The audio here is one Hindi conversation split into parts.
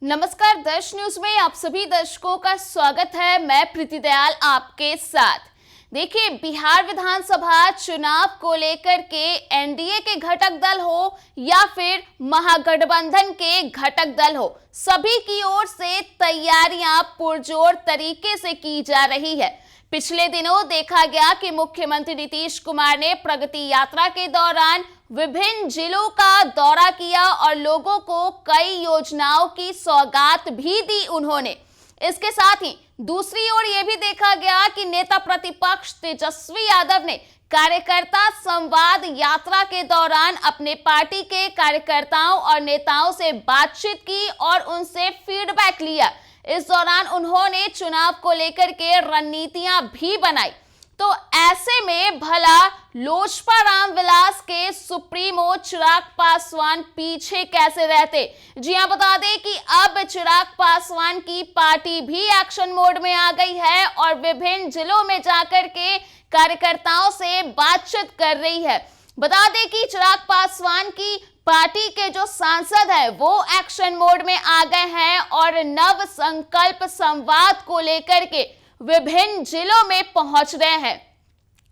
नमस्कार, दर्श न्यूज में आप सभी दर्शकों का स्वागत है। मैं प्रीति दयाल आपके साथ। देखिए, बिहार विधानसभा चुनाव को लेकर के एनडीए के घटक दल हो या फिर महागठबंधन के घटक दल हो, सभी की ओर से तैयारियां पुरजोर तरीके से की जा रही है। पिछले दिनों देखा गया कि मुख्यमंत्री नीतीश कुमार ने प्रगति यात्रा के दौरान विभिन्न जिलों का दौरा किया और लोगों को कई योजनाओं की सौगात भी दी उन्होंने। इसके साथ ही दूसरी ओर यह भी देखा गया कि नेता प्रतिपक्ष तेजस्वी यादव ने कार्यकर्ता संवाद यात्रा के दौरान अपने पार्टी के कार्यकर्ताओं और नेताओं से बातचीत की और उनसे फीडबैक लिया। इस दौरान उन्होंने चुनाव को लेकर के रणनीतियां भी बनाई। तो ऐसे में भला लोजपा रामविलास के सुप्रीमो चिराग पासवान पीछे कैसे रहते? जी हां, बता दें कि अब चिराग पासवान की पार्टी भी एक्शन मोड में आ गई है और विभिन्न जिलों में जाकर के कार्यकर्ताओं से बातचीत कर रही है। बता दें कि चिराग पासवान की पार्टी के जो सांसद है वो एक्शन मोड में आ गए हैं और नव संकल्प संवाद को लेकर के विभिन्न जिलों में पहुंच रहे हैं।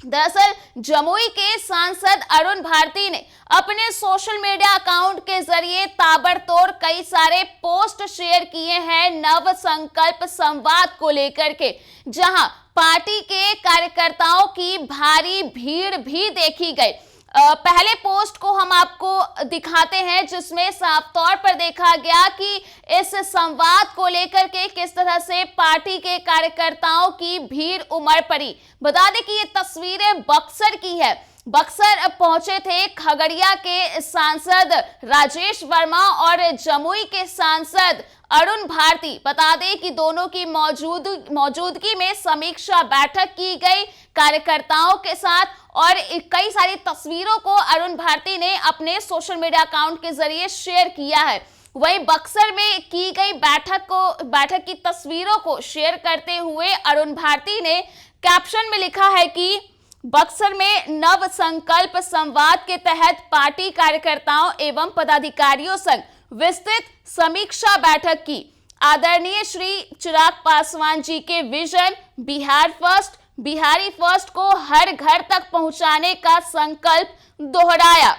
दरअसल जमुई के सांसद अरुण भारती ने अपने सोशल मीडिया अकाउंट के जरिए ताबड़तोड़ कई सारे पोस्ट शेयर किए हैं नव संकल्प संवाद को लेकर के, जहां पार्टी के कार्यकर्ताओं की भारी भीड़ भी देखी गई। पहले पोस्ट को हम आपको दिखाते हैं, जिसमें साफ तौर पर देखा गया कि इस संवाद को लेकर के किस तरह से पार्टी के कार्यकर्ताओं की भीड़ उमड़ पड़ी। बता दें कि ये तस्वीरें बक्सर की है। बक्सर पहुंचे थे खगड़िया के सांसद राजेश वर्मा और जमुई के सांसद अरुण भारती। बता दें कि दोनों की मौजूदगी में समीक्षा बैठक की गई कार्यकर्ताओं के साथ और कई सारी तस्वीरों को अरुण भारती ने अपने सोशल मीडिया अकाउंट के जरिए शेयर किया है। वहीं बक्सर में की गई बैठक की तस्वीरों को शेयर करते हुए अरुण भारती ने कैप्शन में लिखा है कि बक्सर में नव संकल्प संवाद के तहत पार्टी कार्यकर्ताओं एवं पदाधिकारियों संग विस्तृत समीक्षा बैठक की। आदरणीय श्री चिराग पासवान जी के vision Bihar first, Bihari first को हर घर तक पहुंचाने का संकल्प दोहराया।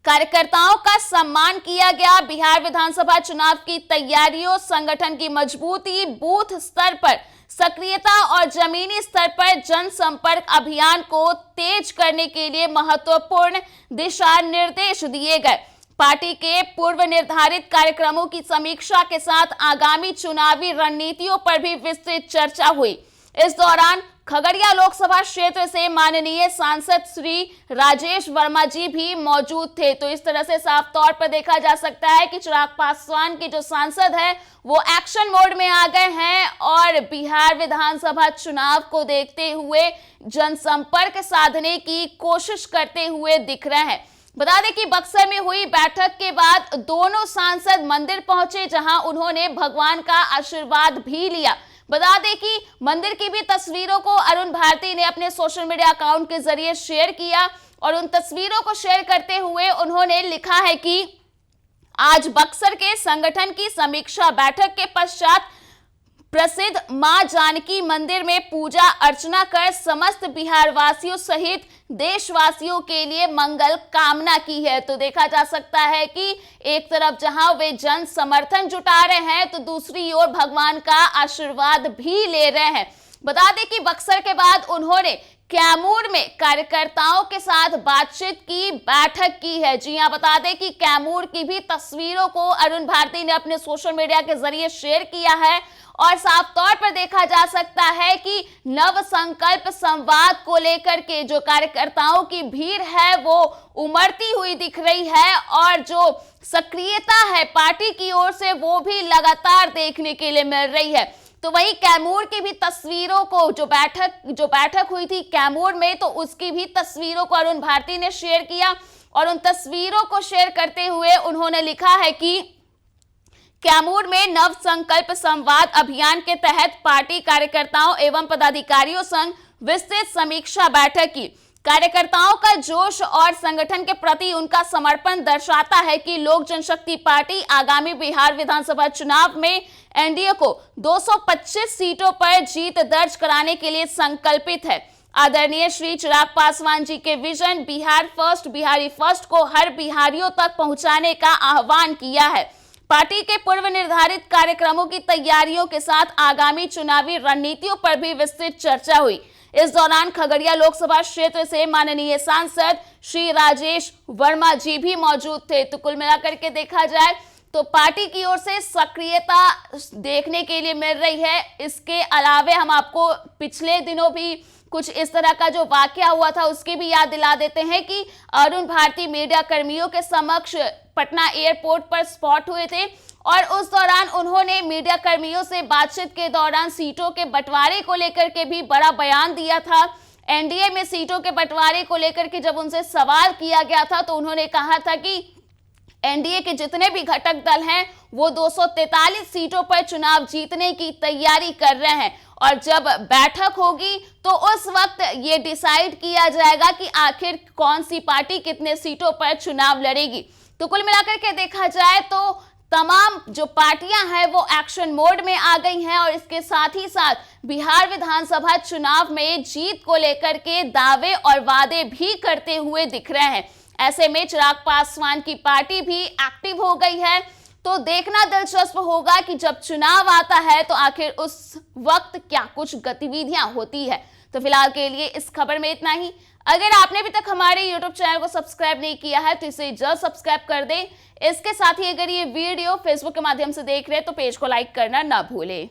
कार्यकर्ताओं का सम्मान किया गया। बिहार विधानसभा चुनाव की तैयारियों, संगठन की मजबूती, बूथ स्तर पर सक्रियता और जमीनी स्तर पर जनसंपर्क अभियान को तेज करने के लिए महत्वपूर्ण दिशा निर्देश दिए गए। पार्टी के पूर्व निर्धारित कार्यक्रमों की समीक्षा के साथ आगामी चुनावी रणनीतियों पर भी विस्तृत चर्चा हुई। इस दौरान खगड़िया लोकसभा क्षेत्र से माननीय सांसद श्री राजेश वर्मा जी भी मौजूद थे। तो इस तरह से साफ तौर पर देखा जा सकता है कि चिराग पासवान के जो सांसद हैं वो एक्शन मोड में आ गए हैं और बिहार विधानसभा चुनाव को देखते हुए जनसंपर्क साधने की कोशिश करते हुए दिख रहे हैं। बता दें कि बक्सर में हुई बैठक के बाद दोनों सांसद मंदिर पहुंचे, जहां उन्होंने भगवान का आशीर्वाद भी लिया। बता दें कि मंदिर की भी तस्वीरों को अरुण भारती ने अपने सोशल मीडिया अकाउंट के जरिए शेयर किया और उन तस्वीरों को शेयर करते हुए उन्होंने लिखा है कि आज बक्सर के संगठन की समीक्षा बैठक के पश्चात प्रसिद्ध मां जानकी मंदिर में पूजा अर्चना कर समस्त बिहार वासियों सहित देशवासियों के लिए मंगल कामना की है। तो देखा जा सकता है कि एक तरफ जहां वे जन समर्थन जुटा रहे हैं तो दूसरी ओर भगवान का आशीर्वाद भी ले रहे हैं। बता दें कि बक्सर के बाद उन्होंने कैमूर में कार्यकर्ताओं के साथ बातचीत की बैठक की है। जी हां, बता दें कि कैमूर की भी तस्वीरों को अरुण भारती ने अपने सोशल मीडिया के जरिए शेयर किया है और साफ तौर पर देखा जा सकता है कि नव संकल्प संवाद को लेकर के जो कार्यकर्ताओं की भीड़ है वो उमड़ती हुई दिख रही है और जो सक्रियता है पार्टी की ओर से वो भी लगातार देखने के लिए मिल रही है। तो वही कैमूर की भी तस्वीरों को जो बैठक हुई थी कैमूर में, तो उसकी भी तस्वीरों को अरुण भारती ने शेयर किया और उन तस्वीरों को शेयर करते हुए उन्होंने लिखा है कि कैमूर में नव संकल्प संवाद अभियान के तहत पार्टी कार्यकर्ताओं एवं पदाधिकारियों संग विस्तृत समीक्षा बैठक की। कार्यकर्ताओं का जोश और संगठन के प्रति उनका समर्पण दर्शाता है कि लोक जनशक्ति पार्टी आगामी बिहार विधानसभा चुनाव में एनडीए को 225 सीटों पर जीत दर्ज कराने के लिए संकल्पित है। आदरणीय श्री चिराग पासवान जी के vision Bihar first, Bihari first को हर बिहारियों तक पहुंचाने का आह्वान किया है। पार्टी के पूर्व निर्धारित कार्यक्रमों की तैयारियों के साथ आगामी चुनावी रणनीतियों पर भी विस्तृत चर्चा हुई। इस दौरान खगड़िया लोकसभा क्षेत्र से माननीय सांसद श्री राजेश वर्मा जी भी मौजूद थे। तो कुल मिलाकर के देखा जाए तो पार्टी की ओर से सक्रियता देखने के लिए मिल रही है। इसके अलावे हम आपको पिछले दिनों भी कुछ इस तरह का जो वाकया हुआ था उसकी भी याद दिला देते हैं कि अरुण भारती मीडिया कर्मियों के समक्ष पटना एयरपोर्ट पर स्पॉट हुए थे और उस दौरान उन्होंने मीडिया कर्मियों से बातचीत के दौरान सीटों के बंटवारे को लेकर के भी बड़ा बयान दिया था। एनडीए में सीटों के बंटवारे को लेकर के जब उनसे सवाल किया गया था तो उन्होंने कहा था कि एनडीए के जितने भी घटक दल हैं वो 243 सीटों पर चुनाव जीतने की तैयारी कर रहे हैं और जब बैठक होगी तो उस वक्त ये डिसाइड किया जाएगा कि आखिर कौन सी पार्टी कितने सीटों पर चुनाव लड़ेगी। तो कुल मिलाकर के देखा जाए तो तमाम जो पार्टियां हैं वो एक्शन मोड में आ गई हैं और इसके साथ ही साथ बिहार विधानसभा चुनाव में जीत को लेकर के दावे और वादे भी करते हुए दिख रहे हैं। ऐसे में चिराग पासवान की पार्टी भी एक्टिव हो गई है। तो देखना दिलचस्प होगा कि जब चुनाव आता है तो आखिर उस वक्त क्या कुछ गतिविधियां होती है। तो फिलहाल के लिए इस खबर में इतना ही। अगर आपने अभी तक हमारे YouTube चैनल को सब्सक्राइब नहीं किया है तो इसे जल्द सब्सक्राइब कर दें। इसके साथ ही अगर ये वीडियो Facebook के माध्यम से देख रहे हैं तो पेज को लाइक करना ना भूलें।